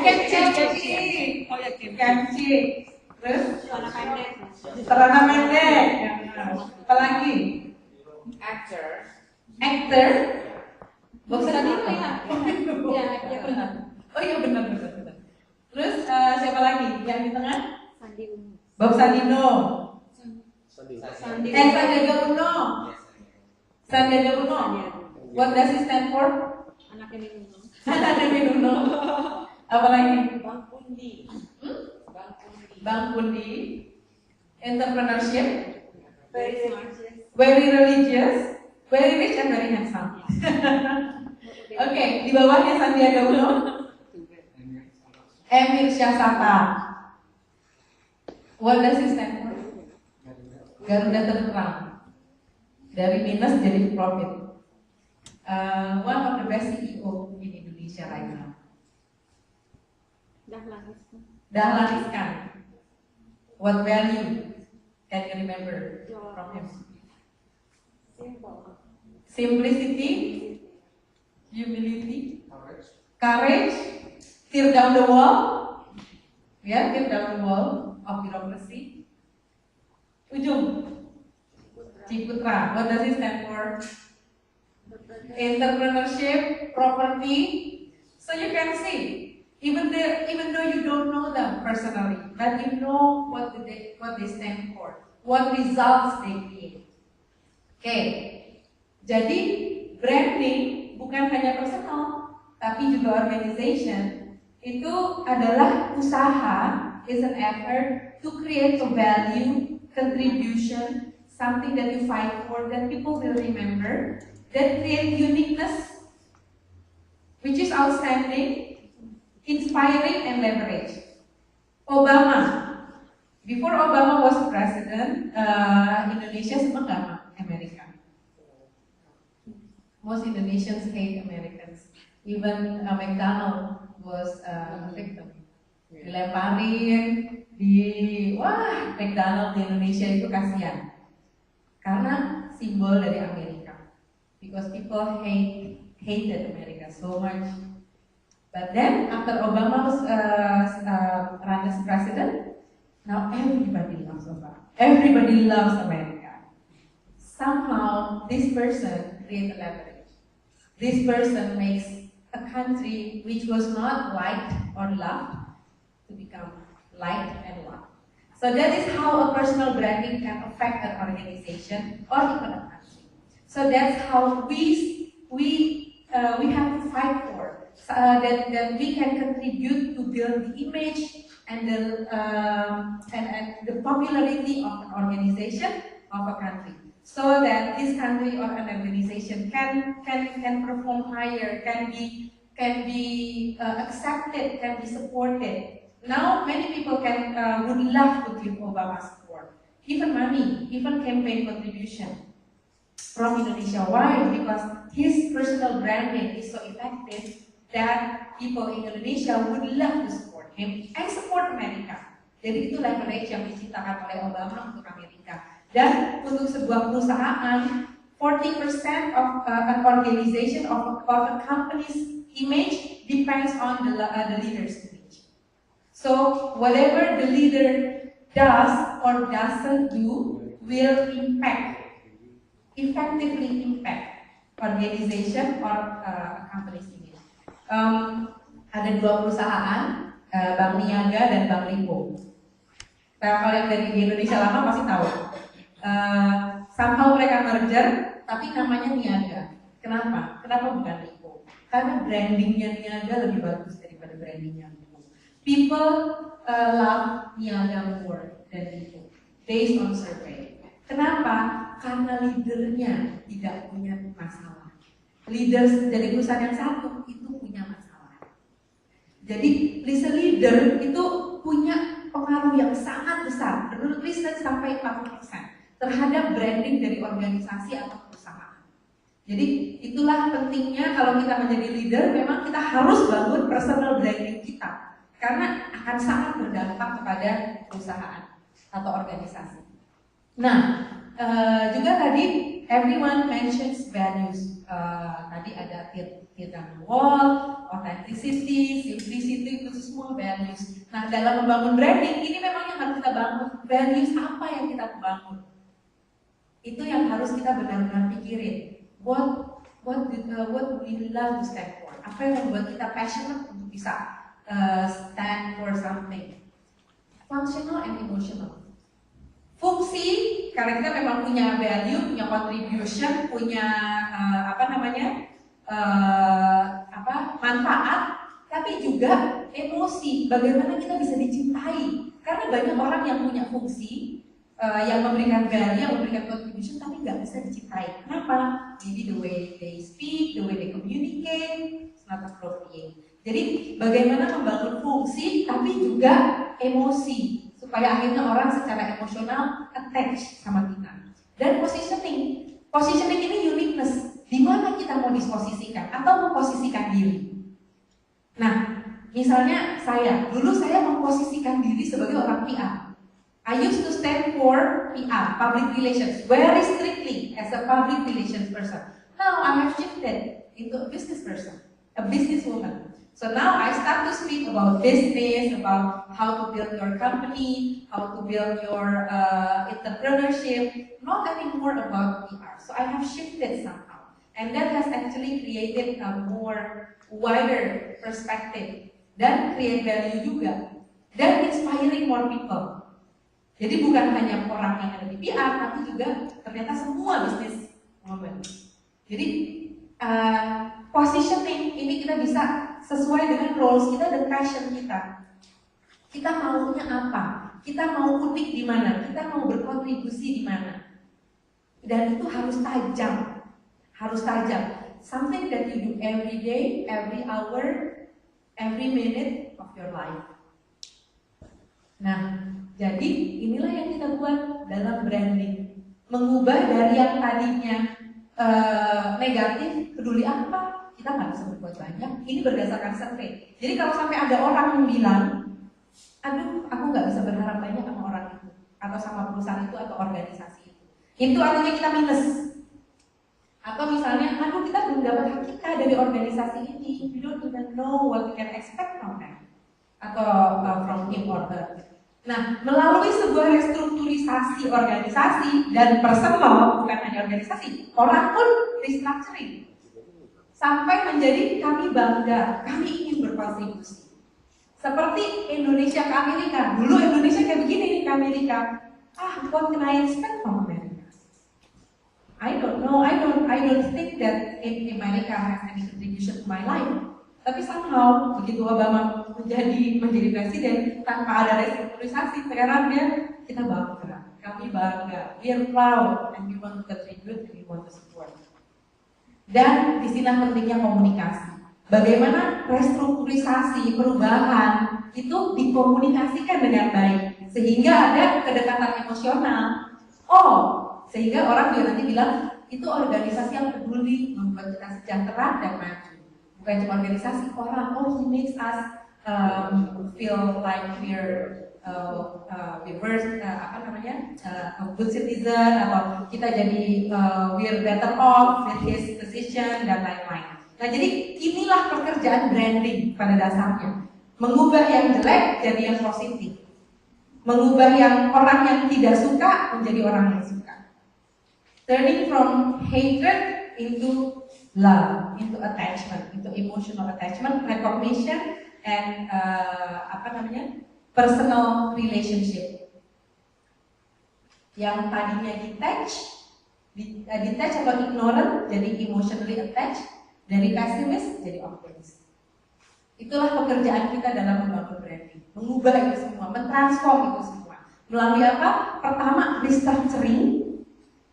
Kemci. Oh ya Kemci. Terus celana pendek. Apalagi? Actor. Boxer tadi ya? Ya benar. Oh iya benar. Terus siapa lagi? Yang di tengah? Sandi Uno. Bob Sandino. Sandiaga Uno. Sandiaga Uno. What does it stand for? Anaknya Uno. Anaknya Uno. Apa lagi? Bang Pundi. Bang Pundi. Entrepreneurship. Very Very religious. Very rich and very handsome. Oke, di bawahnya Sandiaga Uno. Emir Syahsata. What does it stand for? Garuda terterang. Dari minus jadi profit. One of the best CEO in Indonesia right now. Dahlan Iskan. What value can you remember from him? Simplicity, humility, courage, tear down the wall. Ya, tear down the wall of bureaucracy. Ujung. Ciputra. What does it stand for? Entrepreneurship, property. So you can see, even though you don't know them personally, but you know what they stand for, what results they create. Okay. Jadi branding bukan hanya personal, tapi juga organization. Itu adalah usaha, is an effort to create a value, contribution, something that you fight for, that people will remember, that create uniqueness, which is outstanding, inspiring, and leverage. Obama, before Obama was president, Indonesia semua nggak Amerika. Most Indonesians hate Americans. Even McDonald was a victim. Dilemparin, McDonald di Indonesia itu kasihan. Karena simbol dari Amerika. Because people hated America so much. But then after Obama was run as president, now everybody loves Obama. Everybody loves America. Somehow this person created leverage. This person makes a country which was not liked or loved to become liked and loved. So that is how a personal branding can affect an organization or even a country. So that's how we have to fight for that we can contribute to build the image and the popularity of an organization, of a country, so that this country or an organization can perform higher, can be accepted, can be supported. Now many people would love to give Obama support, even money, even campaign contribution from Indonesia. Why? Because his personal branding is so effective that people in Indonesia would love to support him and support America. Jadi itu leverage yang diciptakan oleh Obama untuk Amerika. Dan untuk sebuah perusahaan, 40% of an organization of a company's image depends on the leader's image. So whatever the leader does or doesn't do will effectively impact organization or a company's image. Ada dua perusahaan, Bank Niaga dan Bank Lipo. Nah, kalau yang dari di Indonesia lama pasti tahu. Somehow mereka merger, tapi namanya Niaga. Kenapa? Kenapa bukan Lipo? Karena brandingnya Niaga lebih bagus daripada brandingnya Lipo. People love Niaga more than Lipo, based on survey. Kenapa? Karena leadernya tidak punya masalah. Leaders dari perusahaan yang satu itu punya masalah. Jadi leader itu punya pengaruh yang sangat besar, menurut riset sampai 40% terhadap branding dari organisasi atau perusahaan. Jadi itulah pentingnya kalau kita menjadi leader, memang kita harus bangun personal branding kita, karena akan sangat berdampak kepada perusahaan atau organisasi. Nah, juga tadi everyone mentions values. tadi ada tear down the wall, authenticity, simplicity, itu semua values. Nah, dalam membangun branding ini memang yang harus kita bangun. Values apa yang kita bangun? Itu yang harus kita benar-benar pikirin. What do we love to stand for? Apa yang membuat kita passionate untuk bisa stand for something? Functional and emotional. Fungsi, karena kita memang punya value, punya contribution, punya manfaat, tapi juga emosi. Bagaimana kita bisa dicintai? Karena banyak orang yang punya fungsi, yang memberikan value, yang memberikan contribution, tapi nggak bisa dicintai. Kenapa? Maybe the way they speak, the way they communicate, it's not appropriate. Jadi bagaimana membangun fungsi, tapi juga emosi, supaya akhirnya orang secara emosional attach sama kita. Dan positioning ini uniqueness, di mana kita mau disposisikan atau memposisikan diri. Nah, misalnya dulu saya memposisikan diri sebagai orang PR. I used to stand for PR, public relations, very strictly as a public relations person. Now I have shifted into a business person, a businesswoman. So now I start to speak about business, about how to build your company, how to build your entrepreneurship, not anymore about PR. So I have shifted somehow. And that has actually created a more wider perspective dan create value juga dan inspiring more people. Jadi bukan hanya orang yang ada di PR, tapi juga ternyata semua bisnis woman. Jadi positioning ini kita bisa sesuai dengan roles kita dan passion kita. Kita maunya apa? Kita mau unik di mana? Kita mau berkontribusi di mana? Dan itu harus tajam. Something that you do every day, every hour, every minute of your life. Nah, jadi inilah yang kita buat dalam branding. Mengubah dari yang tadinya negatif, peduli apa, kita nggak bisa berbuat banyak. Ini berdasarkan survei. Jadi kalau sampai ada orang yang bilang, aduh, aku nggak bisa berharap banyak sama orang itu, atau sama perusahaan itu, atau organisasi itu artinya kita minus. Atau misalnya, aduh, kita belum dapat hak kita dari organisasi ini, we don't even know what we can expect from them, atau from him or her. Nah, melalui sebuah restrukturisasi organisasi dan personal, bukan hanya organisasi, orang pun restructuring sampai menjadi kami bangga, kami ingin berkontribusi. Seperti Indonesia ke Amerika, dulu Indonesia kayak begini nih ke Amerika. What can I expect from America? I don't know. I don't think that America has any contribution to my life. Tapi somehow begitu Obama menjadi presiden tanpa ada restrukturisasi, sekarang kita bangga, kami bangga, we are proud and we want to contribute and we want to support. Dan disinilah pentingnya komunikasi. Bagaimana restrukturisasi perubahan itu dikomunikasikan dengan baik sehingga ada kedekatan emosional. Sehingga orang juga nanti bilang itu organisasi yang peduli, membuat kita sejahtera dan maju. Bukan cuma organisasi, orang, he makes us feel like we're a good citizen, atau kita jadi we're better off with his position dan lain-lain. Nah, jadi inilah pekerjaan branding pada dasarnya, mengubah yang jelek jadi yang positif, mengubah yang orang yang tidak suka menjadi orang yang suka. Turning from hatred into love, into attachment, into emotional attachment, recognition, and personal relationship. Yang tadinya detach atau ignorant jadi emotionally attached, dari pessimist jadi optimist. Itulah pekerjaan kita dalam membangun branding, mengubah itu semua, mentransform itu semua. Melalui apa? Pertama, restructuring.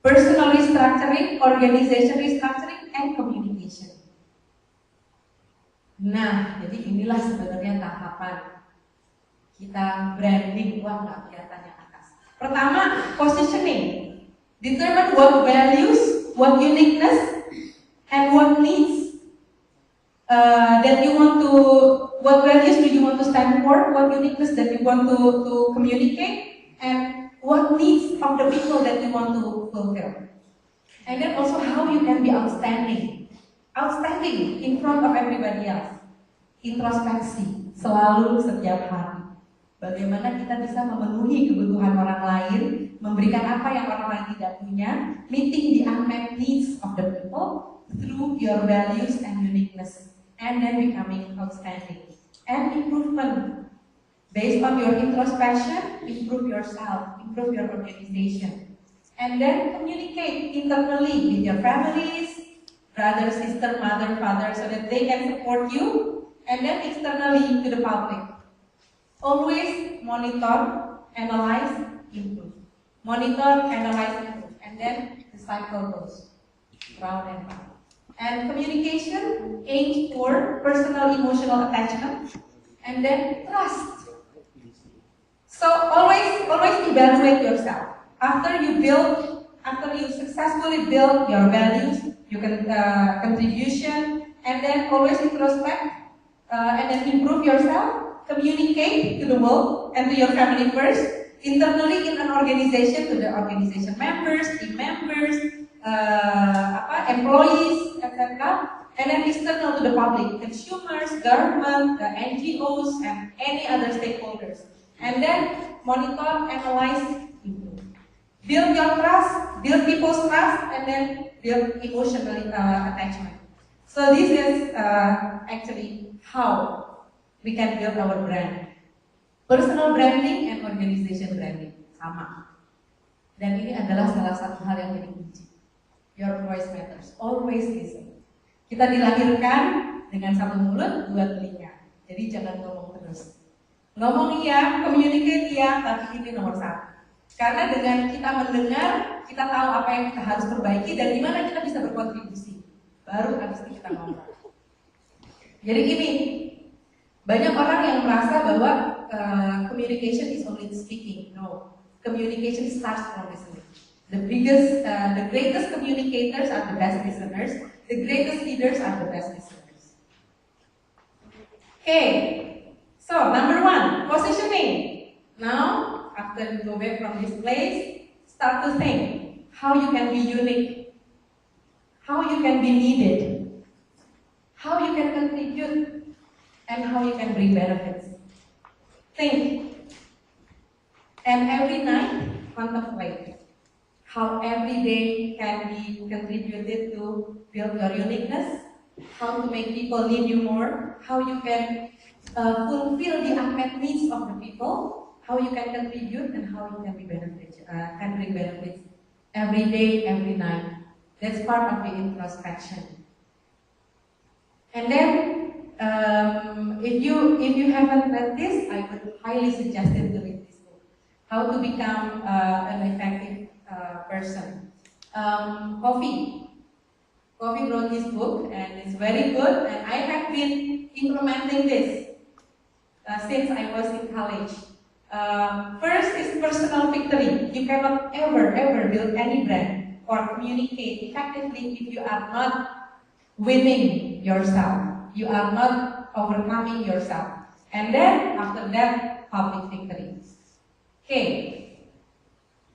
Personal restructuring, organization restructuring, and communication. Nah, jadi inilah sebenarnya tahapan kita branding. Nggak kelihatan yang atas. Pertama, positioning. Determine what values, what uniqueness, and what needs what values do you want to stand for, what uniqueness that you want to communicate, and what needs of the people that you want to fulfill. And then also how you can be outstanding. outstanding in front of everybody else. Introspeksi selalu setiap hari. Bagaimana kita bisa memenuhi kebutuhan orang lain, memberikan apa yang orang lain tidak punya, meeting the unmet needs of the people through your values and uniqueness, and then becoming outstanding. And improvement. Based on your introspection, improve yourself, improve your organization. And then communicate internally with your families, brother, sister, mother, father, so that they can support you, and then externally to the public. Always monitor, analyze, improve. Monitor, analyze, improve. And then the cycle goes round and round. And communication aims for personal emotional attachment, and then trust. So always evaluate yourself. After you successfully build your values, you can contribution, and then always introspect, and then improve yourself. Communicate to the world and to your family first. Internally in an organization, to the organization members, team members, employees, etc. And then external to the public, consumers, government, the NGOs, and any other stakeholders. And then monitor, analyze, improve. Build your trust, build people's trust, and then build emotional attachment. So this is actually how we can build our brand. Personal branding and organization branding sama. Dan ini adalah salah satu hal yang jadi kunci. Your voice matters. Always listen. Kita dilahirkan dengan satu mulut, dua telinga. Jadi jangan ngomong terus. Ngomong iya, communicate iya, tapi ini nomor satu. Karena dengan kita mendengar, kita tahu apa yang kita harus perbaiki dan di mana kita bisa berkontribusi. Baru habis itu kita ngomong. Jadi gini, banyak orang yang merasa bahwa communication is only speaking. No, communication starts from listening. The greatest communicators are the best listeners. The greatest leaders are the best listeners. Okay, so number one, positioning. Now, after you go back from this place, start to think how you can be unique, how you can be needed, how you can contribute, and how you can bring benefits. Think, and every night contemplate how every day can be contributed to build your uniqueness, how to make people need you more, how you can fulfill the unmet needs of the people, how you can contribute, and how you can be can bring benefits every day, every night. That's part of the introspection. And then, if you haven't read this, I would highly suggest it to read this book. How to become an effective person. Coffee wrote this book, and it's very good. And I have been implementing this since I was in college. First is personal victory. You cannot ever build any brand or communicate effectively if you are not winning yourself. You are not overcoming yourself. And then after that, public victory. Okay.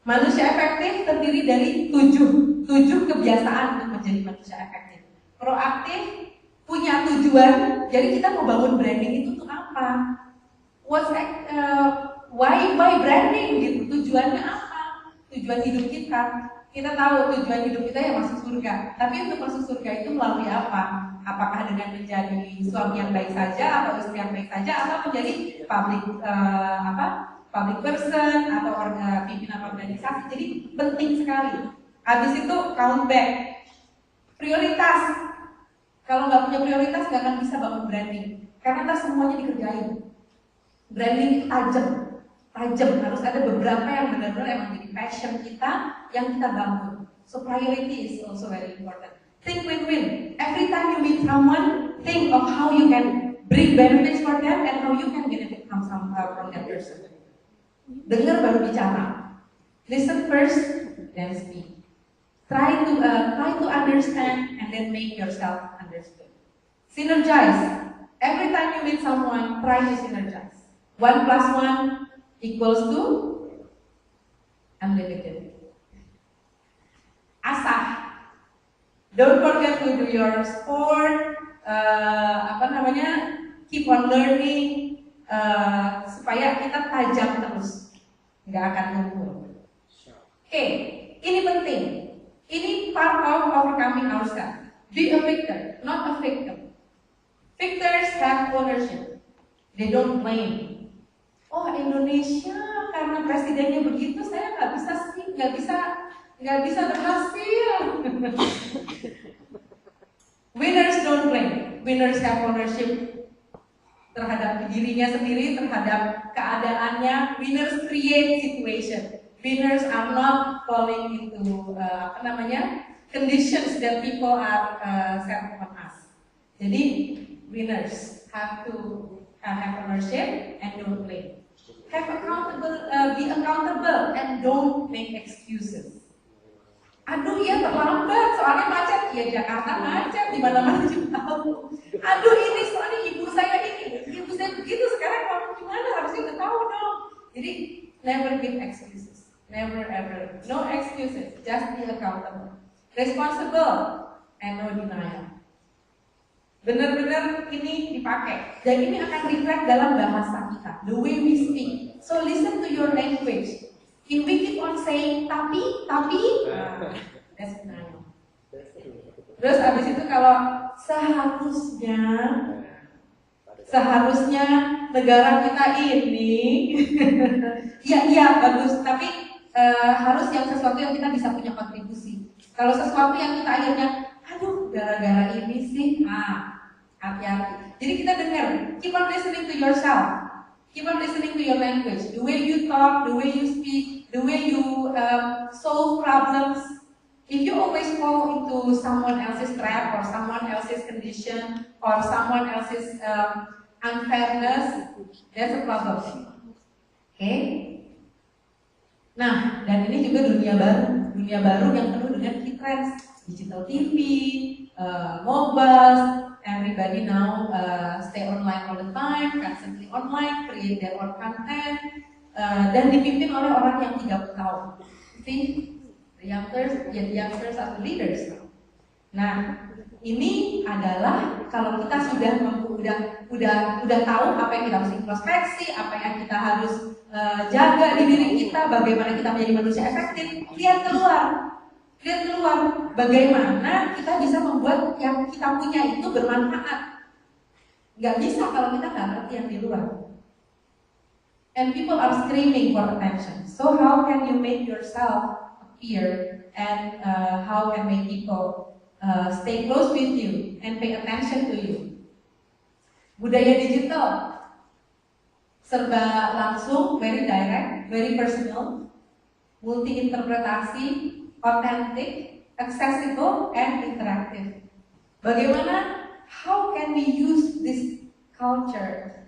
Manusia efektif terdiri dari tujuh kebiasaan untuk menjadi manusia efektif. Proaktif, punya tujuan. Jadi kita mau bangun branding itu untuk apa? Why branding gitu? Tujuannya apa? Tujuan hidup kita. Kita tahu tujuan hidup kita ya masuk surga. Tapi untuk masuk surga itu melalui apa? Apakah dengan menjadi suami yang baik saja, atau istri yang baik saja, atau menjadi public person atau pimpinan organisasi. Jadi penting sekali. Habis itu count back. Prioritas. Kalau nggak punya prioritas nggak akan bisa bangun branding. Karena tak semuanya dikerjain. Branding itu tajam. Harus ada beberapa yang benar-benar emang jadi passion kita yang kita bangun. So priority is also very important. Think win-win. Every time you meet someone, think of how you can bring benefits for them and how you can benefit from that person. Dengar baru bicara. Listen first, then speak. Try to understand and then make yourself understood. Synergize. Every time you meet someone, try to synergize. 1 + 1 equals to unlimited. Asah. Don't forget to do your sport, keep on learning, supaya kita tajam terus, nggak akan luntur. Oke, ini penting. Ini part of overcoming ourselves. Be a victor, not a victim. Victors have ownership. They don't blame. Oh, Indonesia karena presidennya begitu, saya nggak bisa berhasil. Winners don't blame. Winners have ownership terhadap dirinya sendiri, terhadap keadaannya. Winners create situation. Winners are not falling into conditions that people are set on us. Jadi winners have to have ownership and don't blame. Be accountable and don't make excuses. Aduh ya terlambat, soalnya macet. Ya Jakarta macet, di mana-mana juga tahu. Aduh ini soalnya ibu saya begitu, sekarang kamu gimana? Harusnya udah tahu dong. Jadi never give excuses, never ever, no excuses, just be accountable, responsible, and no denial. Benar-benar ini dipakai, dan ini akan reflect dalam bahasa kita, the way we speak. So listen to your language. If we keep on saying tapi, that's denial. Terus abis itu kalau seharusnya negara kita ini, iya bagus, tapi harus yang sesuatu yang kita bisa punya kontribusi. Kalau sesuatu yang kita akhirnya, aduh gara-gara ini sih, hati-hati. Jadi kita dengar, keep on listening to yourself. Keep on listening to your language, the way you talk, the way you speak, the way you solve problems. If you always fall into someone else's trap or someone else's condition or someone else's unfairness, that's a problem. Okay? Nah, dan ini juga dunia baru yang penuh dengan key trends, digital TV, mobile. Everybody now stay online all the time, constantly online, create their own content, dan dipimpin oleh orang yang 30 tahun. See, the youngsters are the leaders now. Nah, ini adalah kalau kita udah tahu apa yang kita harus introspeksi, apa yang kita harus jaga di diri kita, bagaimana kita menjadi manusia efektif, lihat keluar bagaimana kita bisa membuat yang kita punya itu bermanfaat. Nggak bisa kalau kita nggak ngerti yang di luar. And people are screaming for attention. So how can you make yourself appear and how can make people stay close with you and pay attention to you? Budaya digital serba langsung, very direct, very personal, multi interpretasi, authentic, accessible, and interactive. Bagaimana? How can we use this culture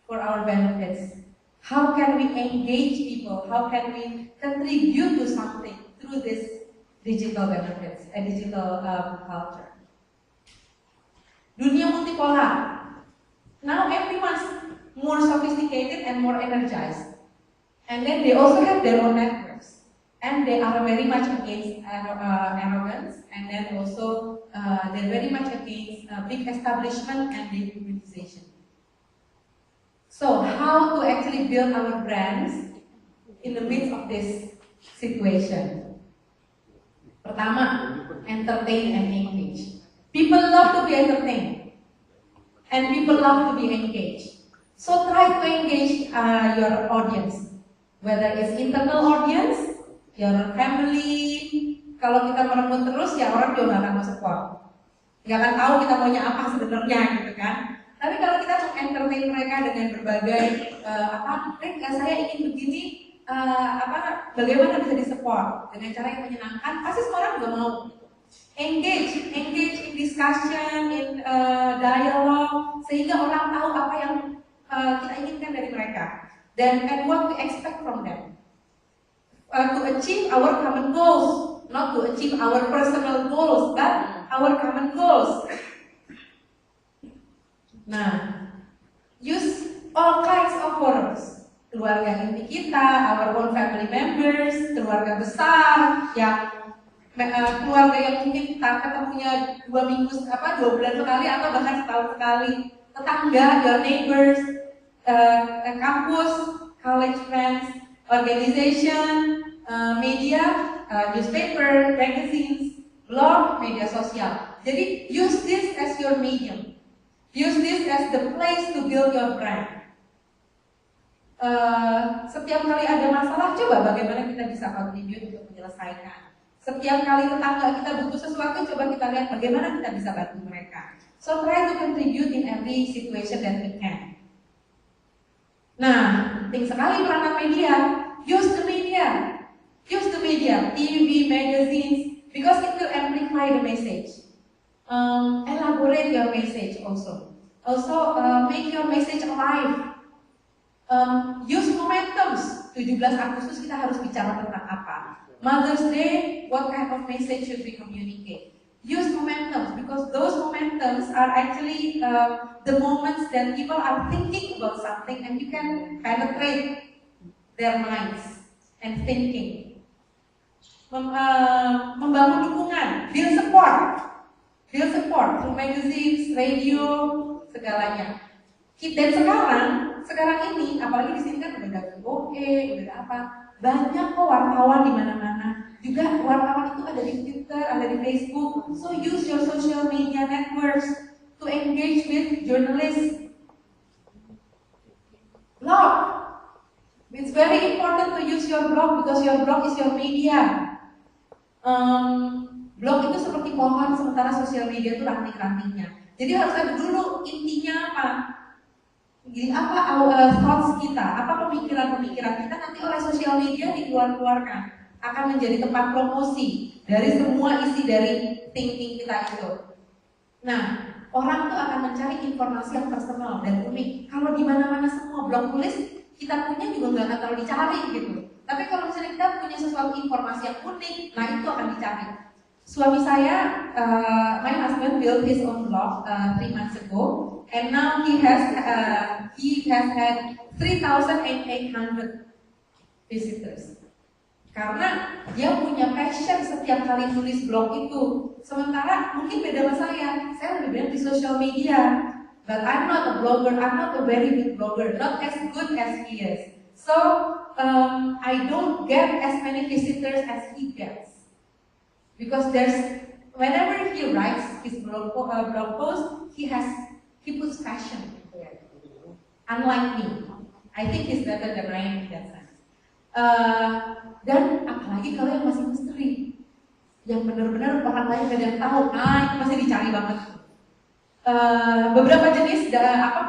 for our benefits? How can we engage people? How can we contribute to something through this digital benefits and digital culture? Dunia multipolar. Now everyone's more sophisticated and more energized. And then they also have their own networks. And they are very much against arrogance, and then also they're very much against big establishment and dehumanization. So how to actually build our brands in the midst of this situation? Pertama, entertain and engage. People love to be entertained, and people love to be engaged. So try to engage your audience, whether it's internal audience, your family. Kalau kita meremut terus, ya orang juga nggak akan mau support, nggak akan tahu kita maunya apa sebenarnya, gitu kan. Tapi kalau kita entertain mereka dengan berbagai saya ingin begini, bagaimana bisa disupport dengan cara yang menyenangkan, pasti semua orang juga mau. Engage in discussion, in dialogue, sehingga orang tahu apa yang kita inginkan dari mereka, and what we expect from them. To achieve our common goals, not to achieve our personal goals, but our common goals. Nah, use all kinds of forums. Keluarga inti kita, our own family members, keluarga besar yang keluarga yang mungkin ketemunya 2 bulan sekali atau bahkan setahun sekali, tetangga, your neighbors, kampus, college friends, organization, media, newspaper, magazines, blog, media sosial. Jadi use this as your medium. Use this as the place to build your brand. Setiap kali ada masalah, coba bagaimana kita bisa contribute untuk menyelesaikan. Setiap kali tetangga kita butuh sesuatu, coba kita lihat bagaimana kita bisa bantu mereka. So try to contribute in every situation that we can. Nah, penting sekali peranan media. Use the media. Use the media, TV, magazines, because it will amplify the message. Elaborate your message also. Also, make your message alive. Use momentums. 17 Agustus kita harus bicara tentang apa? Mother's Day, what kind of message should we communicate? Use momentums because those momentums are actually the moments that people are thinking about something and you can penetrate their minds and thinking. Membangun dukungan, build support through magazines, radio, segalanya. Dan sekarang ini, apalagi di sini kan udah ada GoE, udah apa, banyak kok wartawan di mana-mana. Juga wartawan itu ada di Twitter, ada di Facebook. So use your social media networks to engage with journalists. Blog. It's very important to use your blog because your blog is your media. Blog itu seperti pohon, sementara sosial media itu ranting-rantingnya. Jadi harus ada dulu intinya apa. Jadi apa thoughts kita, apa pemikiran-pemikiran kita nanti oleh sosial media dikeluarkan akan menjadi tempat promosi dari semua isi dari thinking kita itu. Nah, orang tuh akan mencari informasi yang personal dan unik. Kalau di mana-mana semua blog tulis kita punya juga nggak akan terlalu dicari gitu. Tapi kalau misalnya kita punya sesuatu informasi yang unik, nah itu akan dicari. Suami saya, my husband built his own blog 3 months ago, and now he has had 3,800 visitors. Karena dia punya passion setiap kali tulis blog itu. Sementara mungkin beda sama saya lebih banyak di social media. But I'm not a blogger, I'm not a very good blogger, not as good as he is. So I don't get as many visitors as he gets. Because whenever he writes his blog post, he puts passion into it. Unlike me, I think he's better than I am in that sense. Dan apalagi kalau yang masih misteri, yang benar-benar orang lain gak ada yang tahu, nah itu masih dicari banget. Beberapa jenis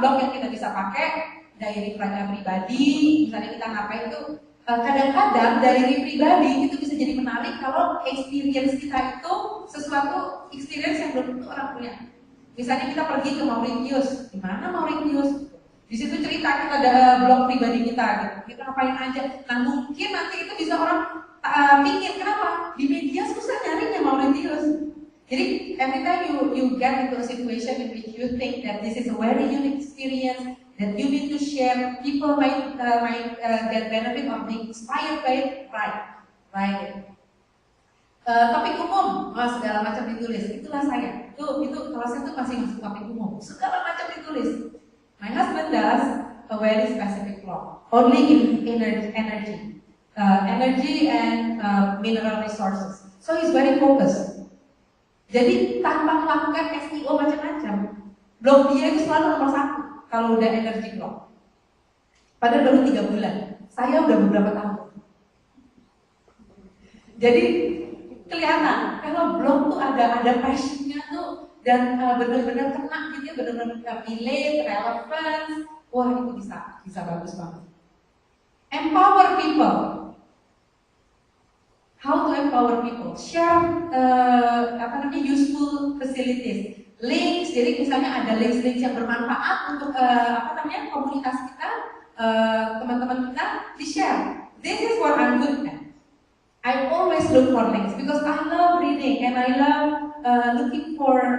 blog yang kita bisa pakai, diary pribadi, misalnya kita ngapain itu. Kadang-kadang dari pribadi itu bisa jadi menarik kalau experience kita itu sesuatu experience yang belum tentu orang punya. Misalnya kita pergi ke Mauritius, di mana Mauritius? Di situ cerita kita ada blog pribadi kita, gitu. Kita ngapain aja. Nah mungkin nanti itu bisa orang mikir kenapa di media susah nyarinya Mauritius. Jadi every time you get into a situation in which you think that this is a very unique experience that you need to share, people might get benefit or be inspired by it, right? Topik umum, segala macam ditulis. Itulah saya. Itu kalau saya tuh masih masuk topik umum. Segala macam ditulis. My husband does a very specific blog, only in energy and mineral resources. So he's very focused. Jadi tanpa melakukan SEO macam-macam, blog dia itu selalu nomor 1 kalau udah energy blog. Padahal baru 3 bulan, saya udah beberapa tahun. Jadi kelihatan kalau blog tuh ada passionnya tuh dan benar-benar kena gitu ya, benar-benar relate, relevance. Wah itu bisa bagus banget. Empower people. How to empower people? Share useful facilities, links. Jadi misalnya ada links yang bermanfaat untuk komunitas kita, teman-teman kita di share. This is what I'm good at. I always look for links because I love reading and I love looking for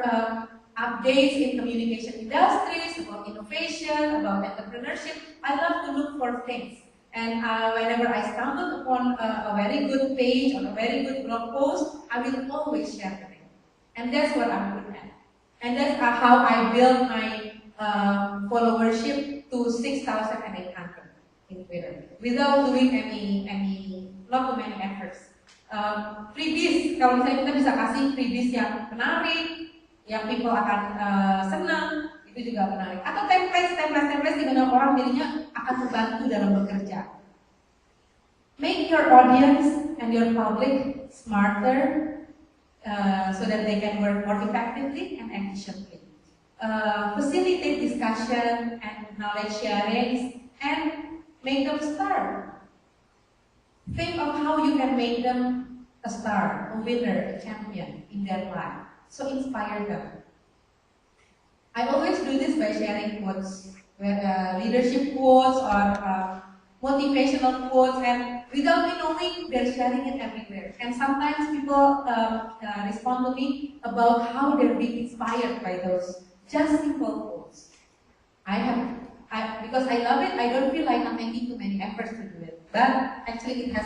updates in communication industries, about innovation, about entrepreneurship. I love to look for things. And whenever I stumble upon a very good page or a very good blog post, I will always share the link. And that's what I'm good at. And that's how I built my followership to 6,800 in Twitter without doing not too many efforts. Freebies, kalau misalnya kita bisa kasih freebies yang menarik, yang people akan senang, itu juga menarik. Atau templates di mana orang jadinya akan membantu dalam bekerja. Make your audience and your public smarter so that they can work more effectively and efficiently. Facilitate discussion and knowledge sharing and make them start. Think of how you can make them a star, a winner, a champion in their life. So inspire them. I always do this by sharing quotes, leadership quotes or motivational quotes, and without me knowing, they're sharing it everywhere. And sometimes people respond to me about how they're being inspired by those just simple quotes. Because I love it, I don't feel like I'm making too many efforts to do it. But actually it has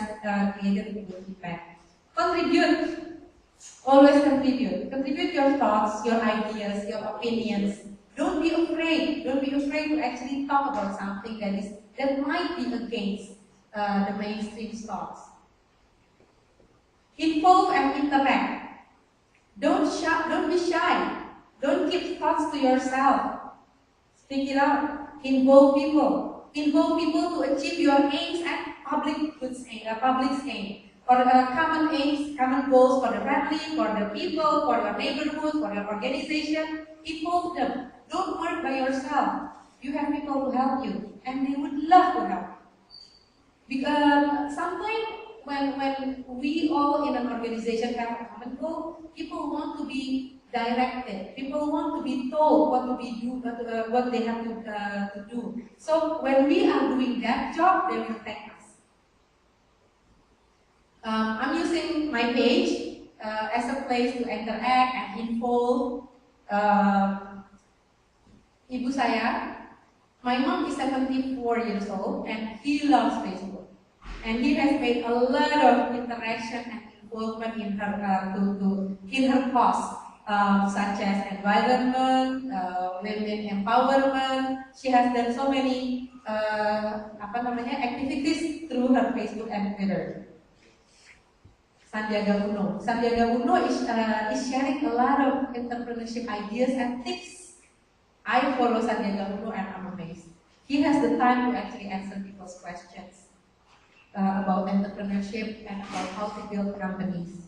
created a good impact. Contribute. Always contribute. Contribute your thoughts, your ideas, your opinions. Don't be afraid. Don't be afraid to actually talk about something that might be against the mainstream thoughts. Involve and interact. Don't be shy. Don't keep thoughts to yourself. Speak it out. Involve people. Involve people to achieve your aims and public's aim. Or common aims, common goals for the family, for the people, for your neighborhood, for your organization. Involve them. Don't work by yourself. You have people to help you, and they would love to help you. Because sometimes when we all in an organization have a common goal, people want to be directed. People want to be told what they have to do. So when we are doing that job, they will thank us. I'm using my page as a place to interact and involve. Ibu saya, my mom is 74 years old and he loves Facebook. And he has made a lot of interaction and involvement in her cause. Such as environment, women empowerment. She has done so many activities through her Facebook and Twitter. Sandiaga Uno is sharing a lot of entrepreneurship ideas and tips. I follow Sandiaga Uno and I'm amazed. He has the time to actually answer people's questions about entrepreneurship and about how to build companies.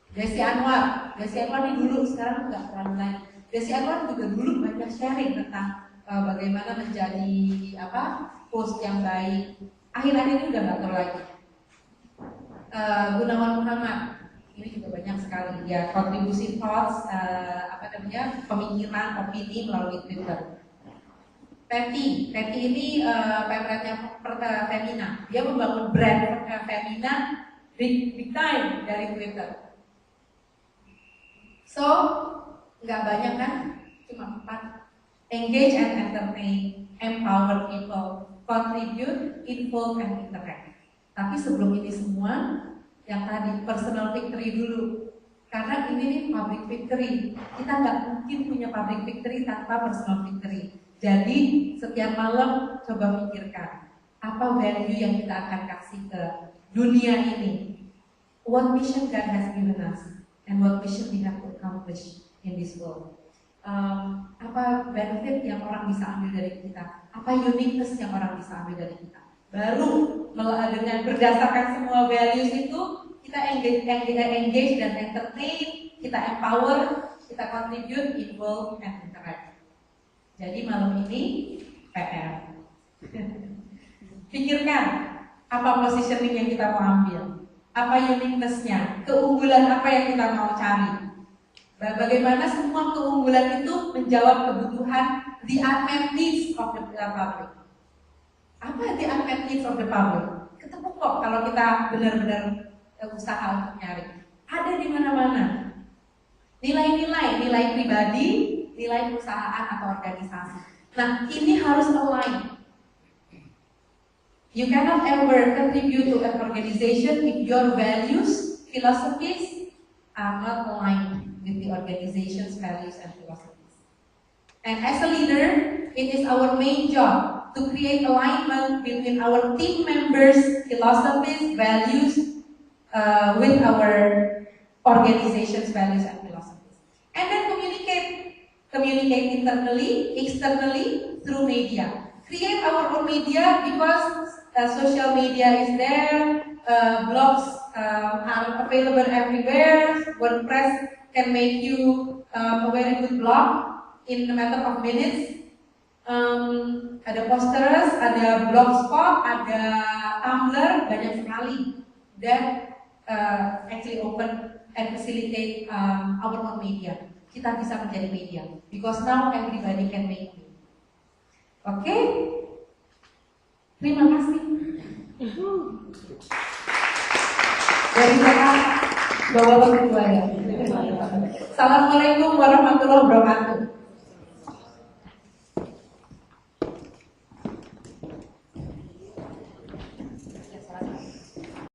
Desi Anwar ini dulu, sekarang nggak terlalu lagi. Desi Anwar juga dulu banyak sharing tentang bagaimana menjadi host yang baik. Akhir-akhir ini udah nggak terlalu lagi. Gunawan Muhammad ini juga banyak sekali ya kontribusi thoughts, pemikiran, opini melalui Twitter. Patty ini pemretnya Femina. Dia membangun brand Femina big time dari Twitter. So, nggak banyak kan? Cuma 4. Engage and entertain, empower people, contribute, involve, and interact. Tapi sebelum ini semua, yang tadi personal victory dulu. Karena ini nih public victory. Kita nggak mungkin punya public victory tanpa personal victory. Jadi, setiap malam coba pikirkan, apa value yang kita akan kasih ke dunia ini. What mission God has given us. And what mission we have to accomplish in this world. Apa benefit yang orang bisa ambil dari kita? Apa uniqueness yang orang bisa ambil dari kita? Baru dengan berdasarkan semua values itu, kita engage dan entertain, kita empower, kita contribute, involve, and interact. Jadi malam ini PR. Pikirkan apa positioning yang kita mau ambil. Apa uniqueness-nya, keunggulan apa yang kita mau cari. Bagaimana semua keunggulan itu menjawab kebutuhan the unmet needs of the public. Apa the unmet needs of the public? Ketemu kok kalau kita benar-benar usaha untuk nyari. Ada di mana-mana. Nilai pribadi, nilai perusahaan atau organisasi. Nah, ini harus align. You cannot ever contribute to an organization if your values, philosophies are not aligned with the organization's values and philosophies. And as a leader, it is our main job to create alignment between our team members' philosophies, values, with our organization's values and philosophies. And then communicate internally, externally, through media. Create our own media because social media is there, blogs are available everywhere. WordPress can make you a very good blog in a matter of minutes. Ada posters, ada blogspot, ada Tumblr, banyak sekali that actually open and facilitate our own media. Kita bisa menjadi media because now everybody can make it. Oke, terima kasih. Dari saya, Bapak Ketua ya. Assalamualaikum warahmatullahi wabarakatuh.